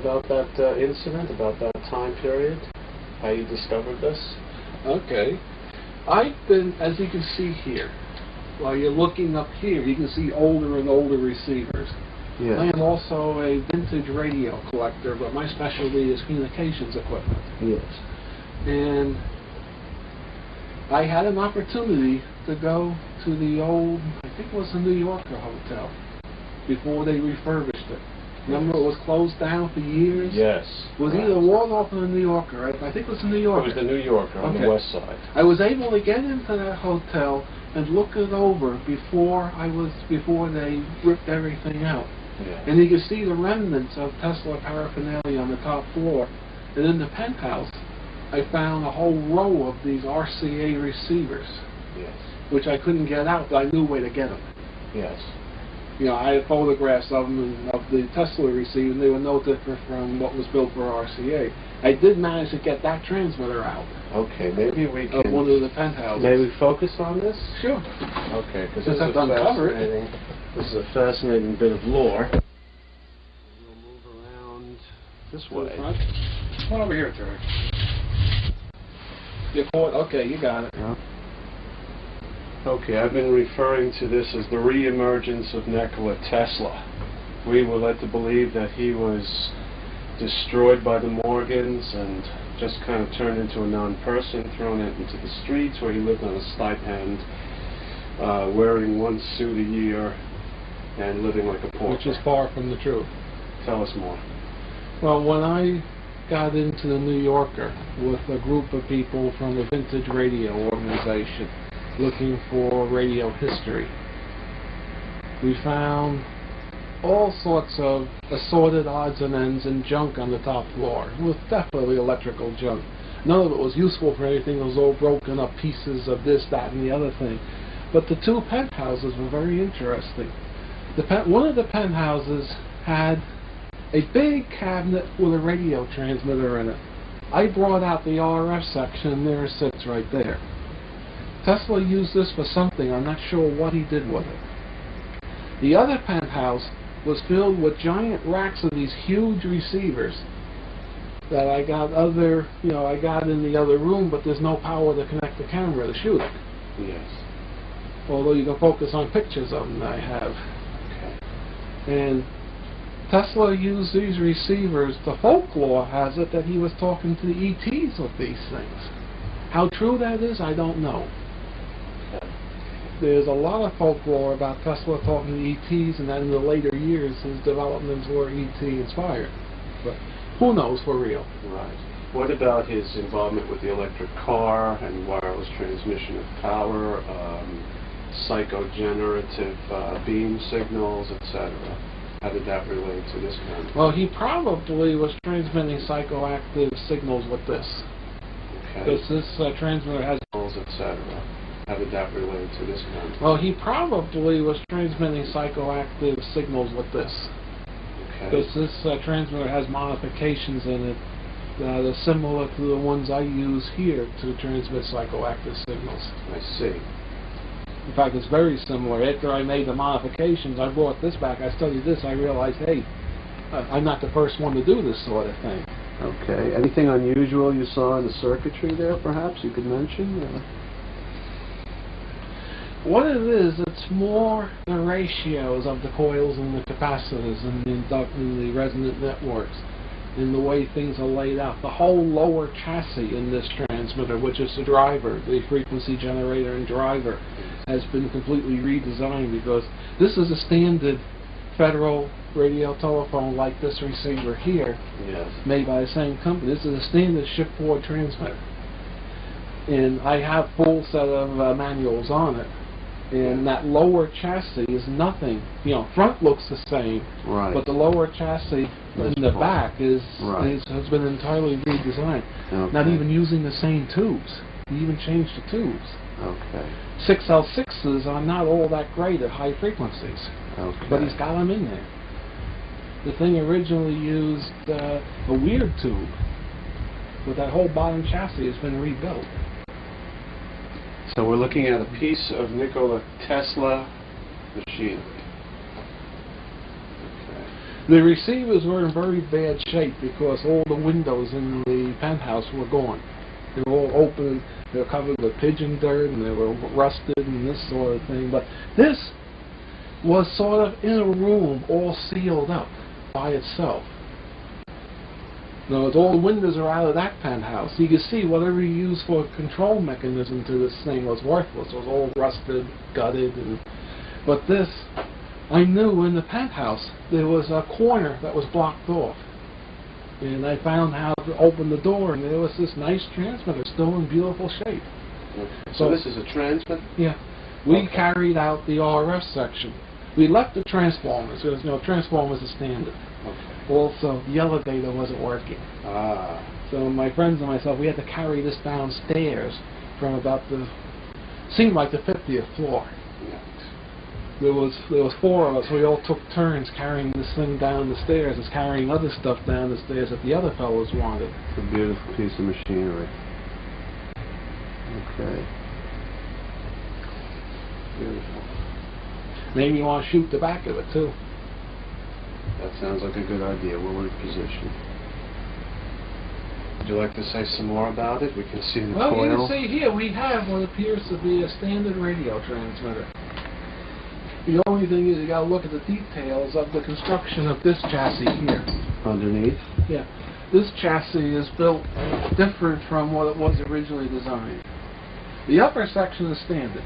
about that incident, about that time period, how you discovered this? Okay. I've been, as you can see here, while you're looking up here, you can see older and older receivers. Yes. I am also a vintage radio collector, but my specialty is communications equipment. Yes. And I had an opportunity to go to the old, I think it was the New Yorker Hotel, before they refurbished it. Remember, it was closed down for years? Yes. It was either Waldorf or the New Yorker, right? I think it was the New Yorker. It was the New Yorker on the west side. I was able to get into that hotel and look it over before they ripped everything out. Yeah. And you can see the remnants of Tesla paraphernalia on the top floor. And in the penthouse, I found a whole row of these RCA receivers. Yes. Which I couldn't get out, but I knew where to get them. Yes. You know, I had photographs of them, and of the Tesla receiver, and they were no different from what was built for RCA. I did manage to get that transmitter out. Okay, maybe we can... Of one of the penthouses. Maybe focus on this? Sure. Okay, because Since I've uncovered it. This is a fascinating bit of lore. We'll move around this way. Come on over here, Terry. Okay, you got it. Yeah. Okay, I've been referring to this as the re-emergence of Nikola Tesla. We were led to believe that he was destroyed by the Morgans and just kind of turned into a non-person, thrown out into the streets where he lived on a stipend, wearing one suit a year and living like a pauper. Which is far from the truth. Tell us more. Well, when I got into the New Yorker with a group of people from a vintage radio organization looking for radio history, we found all sorts of assorted odds and ends and junk on the top floor. It was definitely electrical junk. None of it was useful for anything. It was all broken up pieces of this, that, and the other thing. But the two penthouses were very interesting. One of the penthouses had a big cabinet with a radio transmitter in it. I brought out the RF section, and there it sits right there. Tesla used this for something. I'm not sure what he did with it. The other penthouse was filled with giant racks of these huge receivers that I got I got in the other room, but there's no power to connect the camera to shoot it. Yes. Although you can focus on pictures of them that I have. Okay. And Tesla used these receivers. The folklore has it that he was talking to the ETs with these things. How true that is, I don't know. There's a lot of folklore about Tesla talking to ETs, and that in the later years his developments were ET inspired. But who knows for real? Right. What about his involvement with the electric car and wireless transmission of power, psychogenerative beam signals, etc.? How did that relate to this kind of... Well, he probably was transmitting psychoactive signals with this. Okay. Because this transmitter has... etc. How did that relate to this kind of... Well, he probably was transmitting psychoactive signals with this. Okay. Because this transmitter has modifications in it that are similar to the ones I use here to transmit psychoactive signals. I see. In fact, it's very similar. After I made the modifications, I brought this back, I studied this, I realized, hey, I'm not the first one to do this sort of thing. Okay. Anything unusual you saw in the circuitry there, perhaps, you could mention? What it is, it's more the ratios of the coils and the capacitors and the resonant networks and the way things are laid out. The whole lower chassis in this transmitter, which is the driver, the frequency generator and driver, has been completely redesigned because this is a standard Federal radio telephone like this receiver here, yes, made by the same company. This is a standard shipboard transmitter. And I have full set of manuals on it. And that lower chassis is nothing. You know, front looks the same, right, but the lower chassis in the back has been entirely redesigned. Okay. Not even using the same tubes. He even changed the tubes. Okay. 6L6s are not all that great at high frequencies, okay, but he's got them in there. The thing originally used a weird tube, but that whole bottom chassis has been rebuilt. So we're looking at a piece of Nikola Tesla machinery. Okay. The receivers were in very bad shape because all the windows in the penthouse were gone. They were all open, they were covered with pigeon dirt, and they were rusted and this sort of thing. But this was sort of in a room, all sealed up by itself. Now, all the windows are out of that penthouse. You can see whatever you used for a control mechanism to this thing was worthless. It was all rusted, gutted. But this, I knew in the penthouse there was a corner that was blocked off. And I found how to open the door, and there was this nice transmitter still in beautiful shape. Okay. So this is a transmitter? Yeah. We carried out the RF section. We left the transformers, because transformers are standard. Okay. Also, the elevator wasn't working. So my friends and myself, we had to carry this downstairs from about seemed like the 50th floor. Yeah. There was 4 of us. We all took turns carrying this thing down the stairs, as carrying other stuff down the stairs that the other fellows wanted. It's a beautiful piece of machinery. Okay. Beautiful. Maybe you want to shoot the back of it too. That sounds like a good idea. We'll reposition. Would you like to say some more about it? We can see the coil. Well, you can see here we have what appears to be a standard radio transmitter. The only thing is you got to look at the details of the construction of this chassis here. Underneath? Yeah. This chassis is built different from what it was originally designed. The upper section is standard.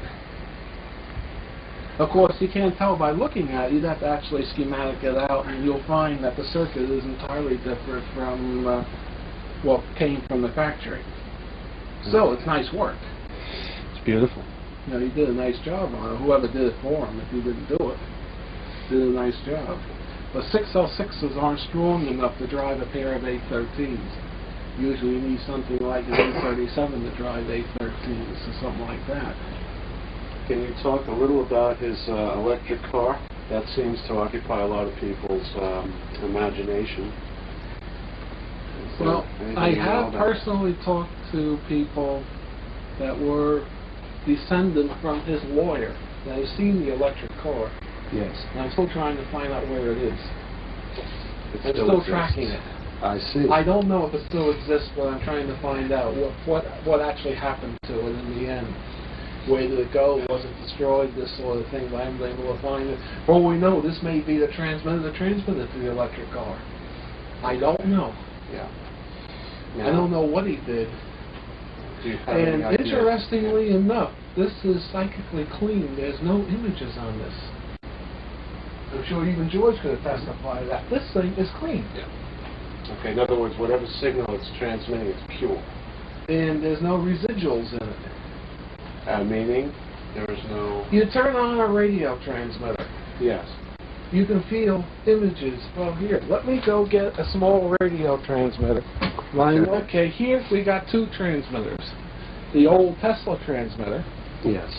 Of course, you can't tell by looking at it. You'd have to actually schematic it out, and you'll find that the circuit is entirely different from what came from the factory. So it's nice work. It's beautiful. You know, he did a nice job on it. Whoever did it for him, if he didn't do it, did a nice job. But 606s aren't strong enough to drive a pair of 813s. Usually you need something like an 837 to drive 813s or something like that. Can you talk a little about his electric car? That seems to occupy a lot of people's imagination. Well, I have personally talked to people that were descendant from his lawyer that have seen the electric car. Yes. And I'm still trying to find out where it is. It I'm still tracking it. I see. I don't know if it still exists, but I'm trying to find out what actually happened to it in the end. Where did it go? Was it destroyed? This sort of thing. But I haven't been able to find it. For all we know, this may be the transmitter to the electric car. I don't know. Yeah. I don't know what he did. Do you have And any idea? interestingly enough, this is psychically clean. There's no images on this. I'm sure even George could testify that this thing is clean. Yeah. Okay, in other words, whatever signal it's transmitting is pure. And there's no residuals in it. Meaning, there is no... You turn on a radio transmitter. Yes. You can feel images. Well, here, let me go get a small radio transmitter. Okay, here we got 2 transmitters. The old Tesla transmitter. Yes.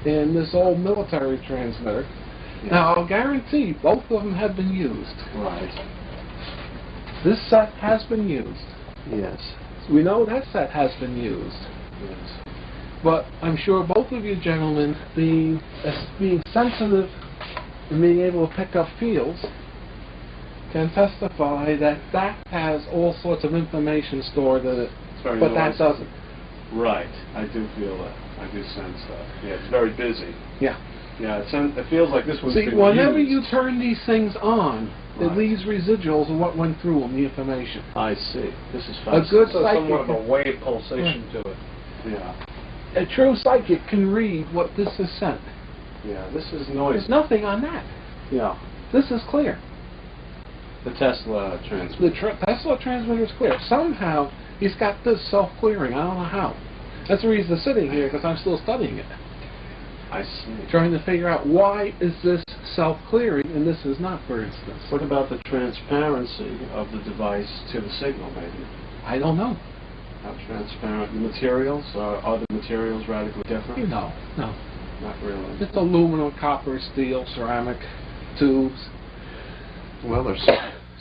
And this old military transmitter. Yes. Now, I'll guarantee both of them have been used. Right. This set has been used. Yes. We know that set has been used. Yes. But I'm sure both of you gentlemen, being sensitive and being able to pick up fields, can testify that that has all sorts of information stored in it, but that doesn't. Right. I do feel that. I do sense that. Yeah, it's very busy. Yeah. Yeah, it feels like this one's See, been whenever used. you turn these things on, Right. it leaves residuals of what went through them, the information. I see. This is A fascinating. good So psychic, somewhat of a wave pulsation to it. Yeah. a true psychic can read what this is sent. Yeah, this is noise. There's nothing on that. Yeah. This is clear. The Tesla transmitter. The Tesla transmitter is clear. Somehow, he's got this self-clearing. I don't know how. That's the reason it's sitting here, because I'm still studying it. I see. Trying to figure out why is this self-clearing and this is not, for instance. What about the transparency of the device to the signal, maybe? I don't know. How transparent the materials? Are the materials radically different? No. Not really. It's aluminum, copper, steel, ceramic, tubes. Well, there's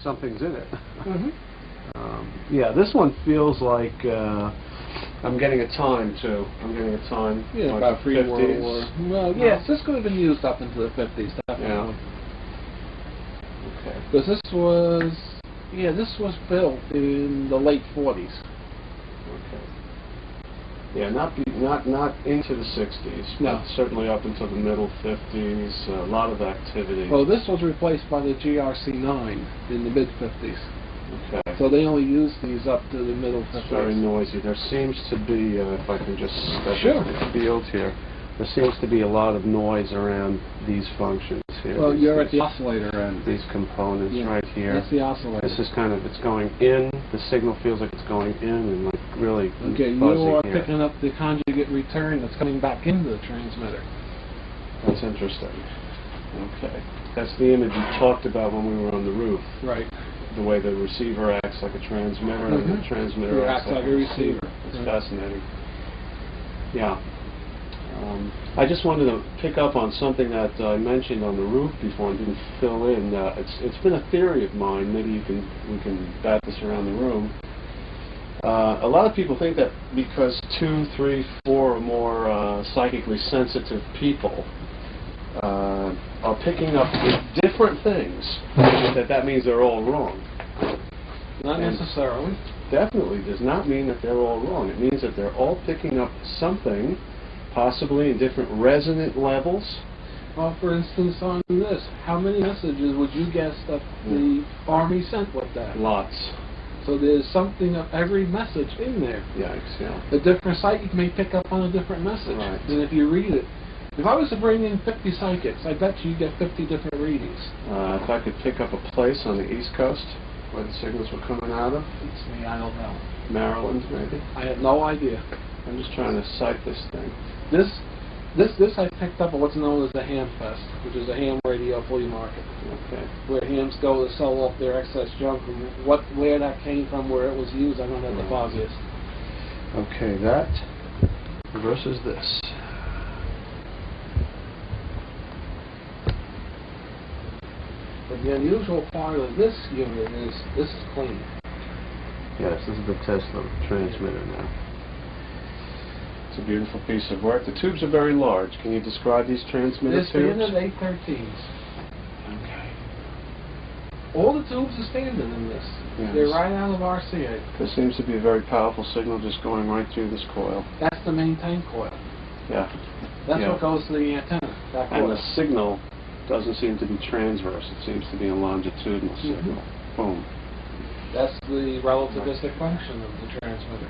something's in it. Mm-hmm. Yeah, this one feels like I'm getting a time too. I'm getting a time. Yeah, like about 50s. World War. Well, yes, this could have been used up into the 50s, definitely. Yeah. Okay. Because this was built in the late 40s. Okay. Yeah, not into the 60s, No. but certainly up until the middle 50s. A lot of activity. Well, this was replaced by the GRC9 in the mid 50s. Okay. So they only used these up to the middle 50s. It's very noisy. There seems to be, if I can just step Sure. into the field here, there seems to be a lot of noise around these functions here. Well, you're at the oscillator end. These components Yeah, right here. That's the oscillator. This is kind of, it's going in, the signal feels like it's going in and like really Okay, you buzzing are here. picking up the conjugate return that's coming back into the transmitter. That's interesting. Okay. That's the image you talked about when we were on the roof. Right. The way the receiver acts like a transmitter and the transmitter It acts like a receiver. It's Right. fascinating. Yeah. I just wanted to pick up on something that I mentioned on the roof before and didn't fill in. It's been a theory of mine. Maybe we can bat this around the room. A lot of people think that because 2, 3, 4 or more psychically sensitive people are picking up different things, that means they're all wrong. Not And necessarily. Definitely does not mean that they're all wrong. It means that they're all picking up something, possibly in different resonant levels. Well, for instance, on this, how many messages would you guess that the Army sent with that? Lots. So there's something of every message in there. Yikes, yeah. A different psychic may pick up on a different message. Right. And if you read it, if I was to bring in 50 psychics, I bet you get 50 different readings. If I could pick up a place on the East Coast where the signals were coming out of, It's me, I don't know. Maryland maybe. I have no idea. I'm just trying to cite this thing. This I picked up at what's known as the Ham Fest, which is a ham radio flea market, Okay. where hams go to sell off their excess junk, and where that came from, where it was used, I don't have the foggiest. Okay, that versus this. But the unusual part of this unit is this is clean. Yes, this is the Tesla transmitter now. It's a beautiful piece of work. The tubes are very large. Can you describe these transmitter They're standard tubes? 813s. Okay. All the tubes are standard in this. Yes. They're right out of RCA. There seems to be a very powerful signal just going right through this coil. That's the main tank coil. Yeah. That's Yeah. what goes to the antenna. That And coil. the signal doesn't seem to be transverse. It seems to be a longitudinal signal. Boom. That's the relativistic function of the transmitter.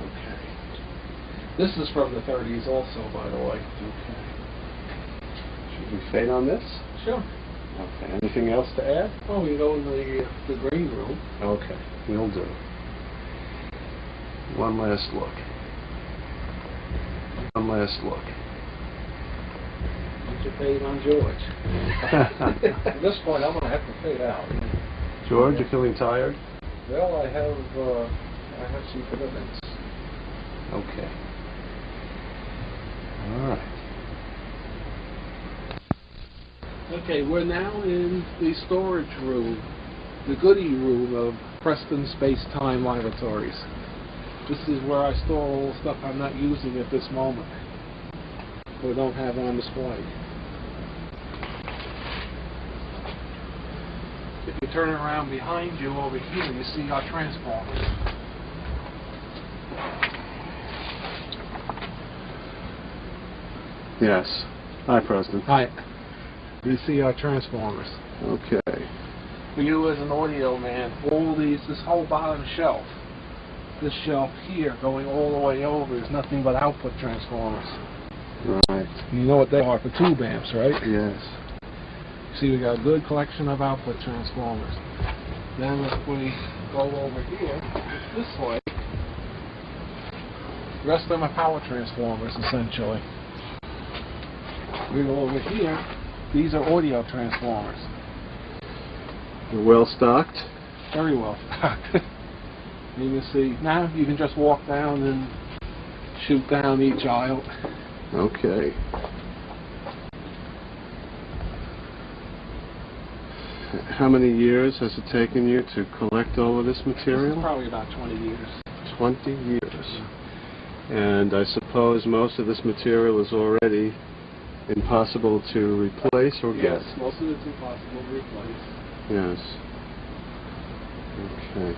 Okay. This is from the 30s also, by the way. Okay. Should we fade on this? Sure. Okay. Anything else to add? Well, we go in the green room. Okay. We'll do. One last look. One last look. Get your fade on George. At this point, I'm going to have to fade out. George, you feeling tired? Well, I have some commitments. Okay. All right. Okay, we're now in the storage room, the goodie room of Preston Space-Time Laboratories. This is where I store all the stuff I'm not using at this moment, or don't have on display. If you turn around behind you over here, you see our transformers. Yes. Hi, Preston. Hi. You see our transformers. Okay. For you as an audio man, this whole bottom shelf, this shelf here going all the way over is nothing but output transformers. Right. You know what they are for tube amps, right? Yes. See, we got a good collection of output transformers. Then if we go over here, this way, the rest of them are power transformers, essentially. We go over here, these are audio transformers. You're well stocked. Very well stocked. You can see, now you can just walk down and shoot down each aisle. Okay. How many years has it taken you to collect all of this material? Probably about 20 years. 20 years. And I suppose most of this material is already Impossible to replace or Yes, get? most of it's impossible to replace. Yes. Okay.